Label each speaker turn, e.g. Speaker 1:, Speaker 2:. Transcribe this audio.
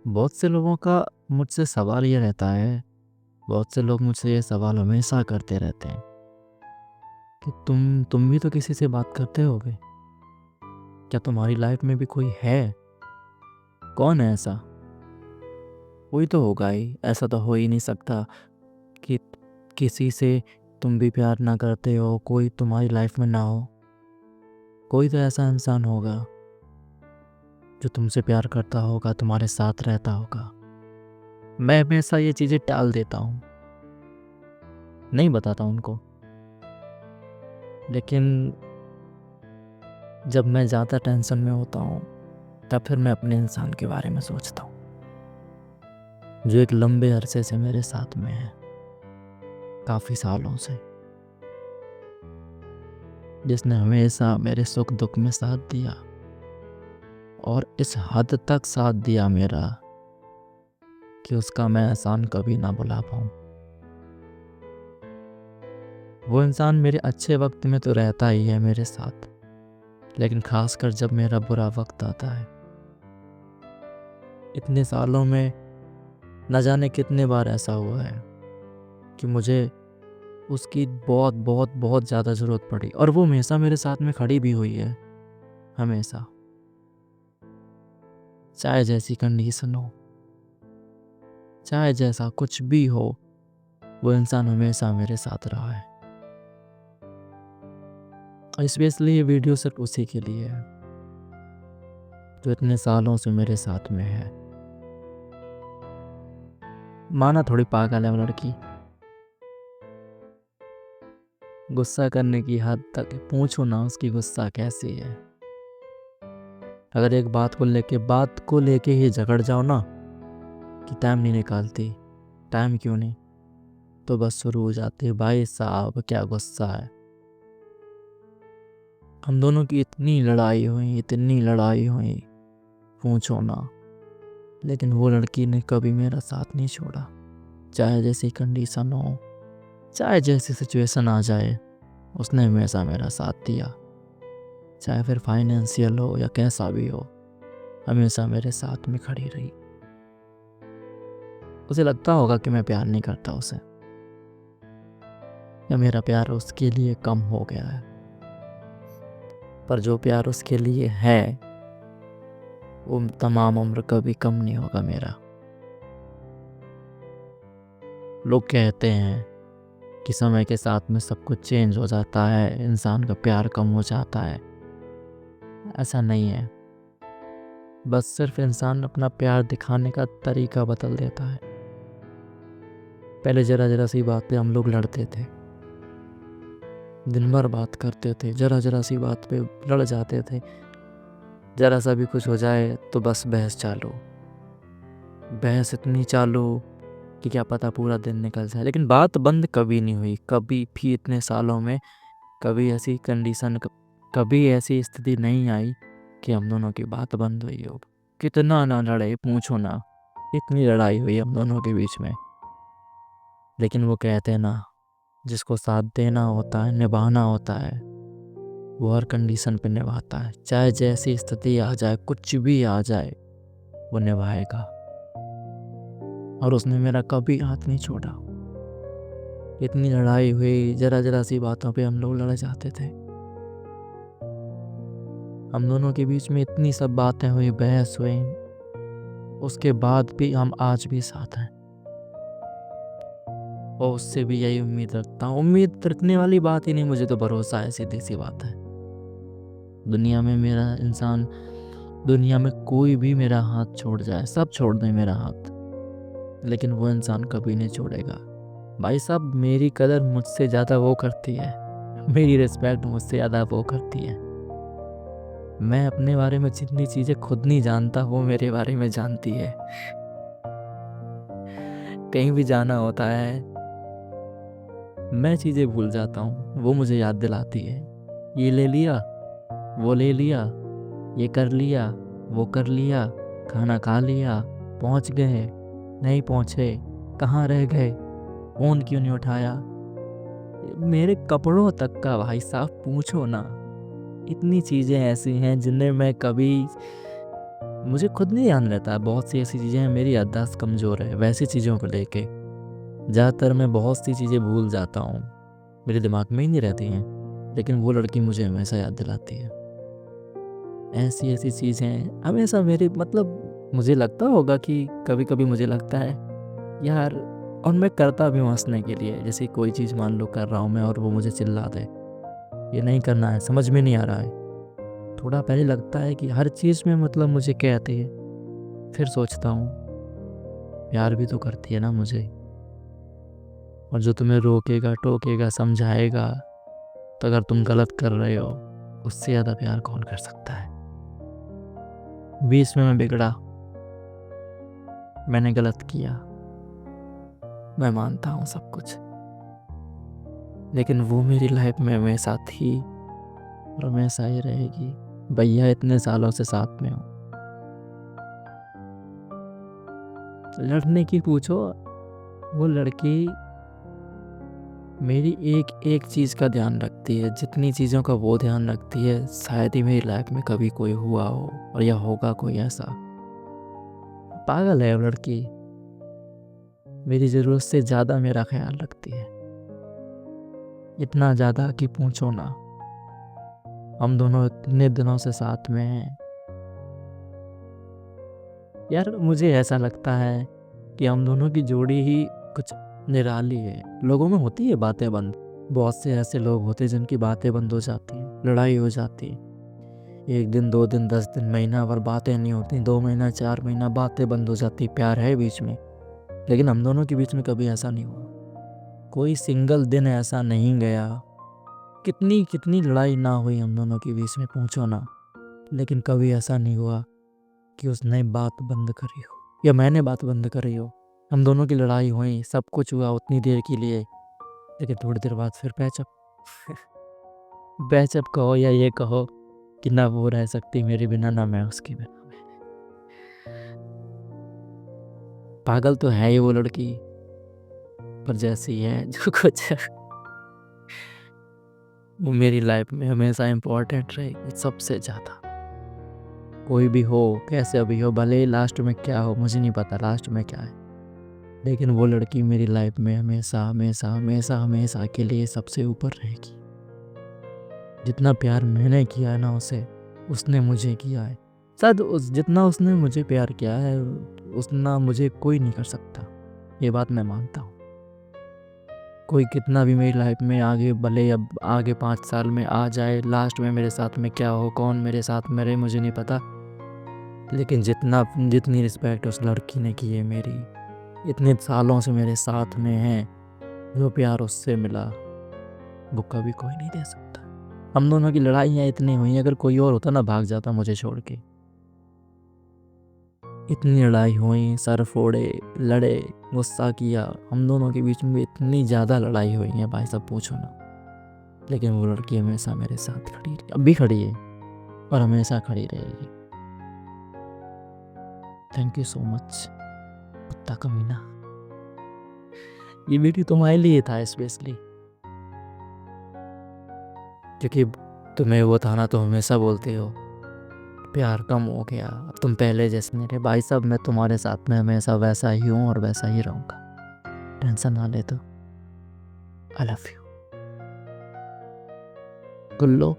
Speaker 1: बहुत से लोगों का मुझसे सवाल ये रहता है, बहुत से लोग मुझसे ये सवाल हमेशा करते रहते हैं कि तुम भी तो किसी से बात करते होगे। क्या तुम्हारी लाइफ में भी कोई है? कौन है ऐसा? कोई तो होगा ही, ऐसा तो हो ही नहीं सकता कि किसी से तुम भी प्यार ना करते हो, कोई तुम्हारी लाइफ में ना हो। कोई तो ऐसा इंसान होगा जो तुमसे प्यार करता होगा, तुम्हारे साथ रहता होगा। मैं हमेशा ये चीज़ें टाल देता हूँ, नहीं बताता उनको। लेकिन जब मैं ज़्यादा टेंशन में होता हूँ तब फिर मैं अपने इंसान के बारे में सोचता हूँ जो एक लंबे अरसे से मेरे साथ में है, काफ़ी सालों से, जिसने हमेशा मेरे सुख दुख में साथ दिया और इस हद तक साथ दिया मेरा कि उसका मैं एहसान कभी ना भुला पाऊँ। वो इंसान मेरे अच्छे वक्त में तो रहता ही है मेरे साथ, लेकिन खासकर जब मेरा बुरा वक्त आता है। इतने सालों में न जाने कितने बार ऐसा हुआ है कि मुझे उसकी बहुत बहुत बहुत ज़्यादा ज़रूरत पड़ी और वो हमेशा मेरे साथ में खड़ी भी हुई है, हमेशा। चाहे जैसी कंडीशन हो, चाहे जैसा कुछ भी हो, वो इंसान हमेशा मेरे साथ रहा है। और स्पेशली ये वीडियो सिर्फ उसी के लिए है जो इतने सालों से मेरे साथ में है। माना थोड़ी पागल है वो लड़की, गुस्सा करने की हद तक पूछो ना उसकी गुस्सा कैसी है। अगर एक बात को लेके ही झगड़ जाओ ना कि टाइम नहीं निकालती, टाइम क्यों नहीं, तो बस शुरू हो जाती है, भाई साहब क्या गुस्सा है। हम दोनों की इतनी लड़ाई हुई, पूछो ना। लेकिन वो लड़की ने कभी मेरा साथ नहीं छोड़ा, चाहे जैसी कंडीशन हो, चाहे जैसी सिचुएशन आ जाए, उसने हमेशा मेरा साथ दिया। चाहे फिर फाइनेंशियल हो या कैसा भी हो, हमेशा मेरे साथ में खड़ी रही। उसे लगता होगा कि मैं प्यार नहीं करता उसे, या मेरा प्यार उसके लिए कम हो गया है, पर जो प्यार उसके लिए है वो तमाम उम्र कभी कम नहीं होगा मेरा। लोग कहते हैं कि समय के साथ में सब कुछ चेंज हो जाता है, इंसान का प्यार कम हो जाता है। ऐसा नहीं है, बस सिर्फ इंसान अपना प्यार दिखाने का तरीका बदल देता है। पहले जरा जरा सी बात पे हम लोग लड़ते थे, दिन भर बात करते थे, जरा जरा सी बात पे लड़ जाते थे। जरा सा भी कुछ हो जाए तो बस बहस चालू, बहस इतनी चालू कि क्या पता पूरा दिन निकल जाए, लेकिन बात बंद कभी नहीं हुई, कभी भी इतने सालों में। कभी ऐसी कंडीशन, कभी ऐसी स्थिति नहीं आई कि हम दोनों की बात बंद हुई हो। कितना ना लड़े पूछो ना, इतनी लड़ाई हुई हम दोनों के बीच में। लेकिन वो कहते हैं ना, जिसको साथ देना होता है, निभाना होता है, वो हर कंडीशन पे निभाता है। चाहे जैसी स्थिति आ जाए, कुछ भी आ जाए, वो निभाएगा। और उसने मेरा कभी हाथ नहीं छोड़ा। इतनी लड़ाई हुई, जरा जरा सी बातों पे हम लोग लड़ जाते थे। हम दोनों के बीच में इतनी सब बातें हुई, बहस हुई, उसके बाद भी हम आज भी साथ हैं। और उससे भी यही उम्मीद रखता हूँ। उम्मीद रखने वाली बात ही नहीं, मुझे तो भरोसा है, सीधी सी बात है। दुनिया में मेरा इंसान, दुनिया में कोई भी मेरा हाथ छोड़ जाए, सब छोड़ दें मेरा हाथ, लेकिन वो इंसान कभी नहीं छोड़ेगा। भाई साहब, मेरी कदर मुझसे ज़्यादा वो करती है, मेरी रिस्पेक्ट मुझसे ज़्यादा वो करती है। मैं अपने बारे में जितनी चीज़ें खुद नहीं जानता, वो मेरे बारे में जानती है। कहीं भी जाना होता है, मैं चीज़ें भूल जाता हूँ, वो मुझे याद दिलाती है। ये ले लिया, वो ले लिया, ये कर लिया, वो कर लिया, खाना खा लिया, पहुँच गए, नहीं पहुँचे, कहाँ रह गए, फ़ोन क्यों नहीं उठाया, मेरे कपड़ों तक का भाई साहब पूछो ना। इतनी चीज़ें ऐसी हैं जिन्हें मैं कभी मुझे खुद नहीं ध्यान रहता है, बहुत सी ऐसी चीज़ें हैं, मेरी याददाश्त कमज़ोर है वैसी चीज़ों को लेके। ज़्यादातर मैं बहुत सी चीज़ें भूल जाता हूँ, मेरे दिमाग में ही नहीं रहती हैं, लेकिन वो लड़की मुझे हमेशा याद दिलाती है। ऐसी-ऐसी चीज़ें हमेशा मेरी मतलब मुझे लगता होगा कि कभी-कभी मुझे लगता है यार, और मैं करता भी हूँ हँसने के लिए। जैसे कोई चीज़ मान लो कर रहा हूँ मैं और वो मुझे चिल्ला दे, ये नहीं करना है, समझ में नहीं आ रहा है। थोड़ा पहले लगता है कि हर चीज़ में मतलब मुझे कहती है, फिर सोचता हूँ प्यार भी तो करती है ना मुझे, और जो तुम्हें रोकेगा, टोकेगा, समझाएगा, तो अगर तुम गलत कर रहे हो, उससे ज़्यादा प्यार कौन कर सकता है। बीच में मैं बिगड़ा, मैंने गलत किया, मैं मानता हूँ सब कुछ, लेकिन वो मेरी लाइफ में हमेशा थी और हमेशा ही रहेगी। भैया इतने सालों से साथ में हूँ। लड़ने की पूछो, वो लड़की मेरी एक एक चीज़ का ध्यान रखती है, जितनी चीज़ों का वो ध्यान रखती है शायद ही मेरी लाइफ में कभी कोई हुआ हो, और या होगा कोई ऐसा। पागल है वो लड़की, मेरी ज़रूरत से ज़्यादा मेरा ख्याल रखती है, इतना ज़्यादा कि पूछो ना। हम दोनों इतने दिनों से साथ में हैं यार, मुझे ऐसा लगता है कि हम दोनों की जोड़ी ही कुछ निराली है। लोगों में होती है बातें बंद, बहुत से ऐसे लोग होते हैं जिनकी बातें बंद हो जाती हैं, लड़ाई हो जाती है, 1 दिन 2 दिन 10 दिन महीना भर बातें नहीं होती, 2 महीना 4 महीना बातें बंद हो जाती, प्यार है बीच में। लेकिन हम दोनों के बीच में कभी ऐसा नहीं हुआ, कोई सिंगल दिन ऐसा नहीं गया, कितनी कितनी लड़ाई ना हुई हम दोनों के बीच में पूछो ना, लेकिन कभी ऐसा नहीं हुआ कि उसने बात बंद करी हो या मैंने बात बंद करी हो। हम दोनों की लड़ाई हुई, सब कुछ हुआ उतनी देर के लिए, लेकिन थोड़ी देर बाद फिर पैचअप। पैचअप कहो या ये कहो कि ना वो रह सकती मेरे बिना, ना मैं उसके बिना। पागल तो है ही वो लड़की, पर जैसी है जो कुछ है, वो मेरी लाइफ में हमेशा इम्पोर्टेंट रहेगी सबसे ज़्यादा। कोई भी हो, कैसे भी हो, भले ही लास्ट में क्या हो मुझे नहीं पता लास्ट में क्या है, लेकिन वो लड़की मेरी लाइफ में हमेशा हमेशा हमेशा हमेशा के लिए सबसे ऊपर रहेगी। जितना प्यार मैंने किया है ना उसे, उसने मुझे किया है। शायद जितना उसने मुझे प्यार किया है उतना मुझे कोई नहीं कर सकता, ये बात मैं मानता हूँ। कोई कितना भी मेरी लाइफ में आगे, भले अब आगे 5 साल में आ जाए, लास्ट में मेरे साथ में क्या हो, कौन मेरे साथ में रहे मुझे नहीं पता, लेकिन जितनी रिस्पेक्ट उस लड़की ने की है मेरी, इतने सालों से मेरे साथ में है, जो प्यार उससे मिला वो कभी कोई नहीं दे सकता। हम दोनों की लड़ाइयाँ इतनी हुई, अगर कोई और होता ना भाग जाता मुझे छोड़ के। इतनी लड़ाई हुई, सर फोड़े, लड़े, गुस्सा किया, हम दोनों के बीच में इतनी ज़्यादा लड़ाई हुई है भाई साहब पूछो ना, लेकिन वो लड़की हमेशा मेरे साथ खड़ी रही, अब भी खड़ी है और हमेशा खड़ी रहेगी। थैंक यू सो मच कुत्ता कमीना। ये वीडियो तुम्हारे लिए था स्पेशली, क्योंकि तुम्हें वो था ना, तुम हमेशा बोलते हो प्यार कम हो गया, अब तुम पहले जैसे नहीं रहे। भाई साहब मैं तुम्हारे साथ में हमेशा वैसा ही हूँ और वैसा ही रहूँगा, टेंशन ना ले। तो आई लव यू गुल्लो।